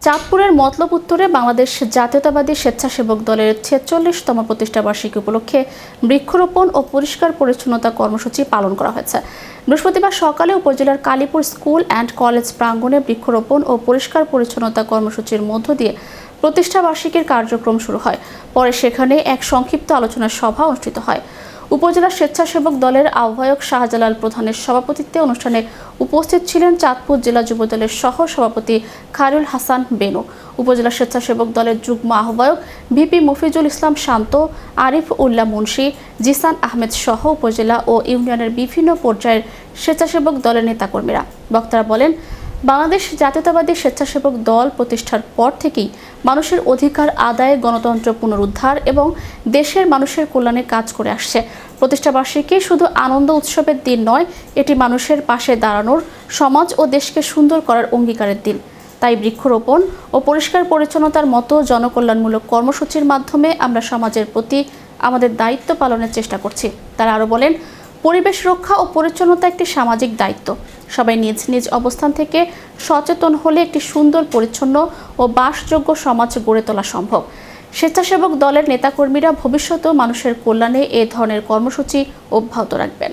চাঁদপুরের মতলব উত্তরে বাংলাদেশ জাতীয়তাবাদী স্বেচ্ছাসেবক দলের ৪৬তম প্রতিষ্ঠাবার্ষিকী উপলক্ষে বৃক্ষরোপণ ও পরিষ্কার পরিচ্ছন্নতা কর্মসূচি পালন করা হয়েছে। বৃহস্পতিবার সকালে উপজেলার কালীপুর স্কুল অ্যান্ড কলেজ প্রাঙ্গণে বৃক্ষরোপণ ও পরিষ্কার পরিচ্ছন্নতা কর্মসূচির মধ্য দিয়ে প্রতিষ্ঠাবার্ষিকীর কার্যক্রম শুরু হয়। পরে সেখানে এক সংক্ষিপ্ত আলোচনা সভা অনুষ্ঠিত হয়। উপজেলা স্বেচ্ছাসেবক দলের আহ্বায়ক শাহজালাল প্রধানের সভাপতিত্বে অনুষ্ঠানে উপস্থিত ছিলেন চাঁদপুর জেলা যুবদলের সহ সভাপতি খায়রুল হাসান বেনু, উপজেলা স্বেচ্ছাসেবক দলের যুগ্ম আহ্বায়ক ভিপি মফিজুল ইসলাম শান্ত, আরিফ উল্লাহ মুন্সি, জিসান আহমেদ সহ উপজেলা ও ইউনিয়নের বিভিন্ন পর্যায়ের স্বেচ্ছাসেবক দলের নেতাকর্মীরা। বক্তারা বলেন, বাংলাদেশ জাতীয়তাবাদী স্বেচ্ছাসেবক দল প্রতিষ্ঠার পর থেকেই মানুষের অধিকার আদায়, গণতন্ত্র পুনরুদ্ধার এবং দেশের মানুষের কল্যাণে কাজ করে আসছে। প্রতিষ্ঠাবার্ষিকী শুধু আনন্দ উৎসবের দিন নয়, এটি মানুষের পাশে দাঁড়ানোর, সমাজ ও দেশকে সুন্দর করার অঙ্গীকারের দিন। তাই বৃক্ষরোপণ ও পরিষ্কার পরিচ্ছন্নতার মতো জনকল্যাণমূলক কর্মসূচির মাধ্যমে আমরা সমাজের প্রতি আমাদের দায়িত্ব পালনের চেষ্টা করছি। তারা আরও বলেন, পরিবেশ রক্ষা ও পরিচ্ছন্নতা একটি সামাজিক দায়িত্ব। সবাই নিজ নিজ অবস্থান থেকে সচেতন হলে একটি সুন্দর, পরিচ্ছন্ন ও বাসযোগ্য সমাজ গড়ে তোলা সম্ভব। স্বেচ্ছাসেবক দলের নেতাকর্মীরা ভবিষ্যতেও মানুষের কল্যাণে এ ধরনের কর্মসূচি অব্যাহত রাখবেন।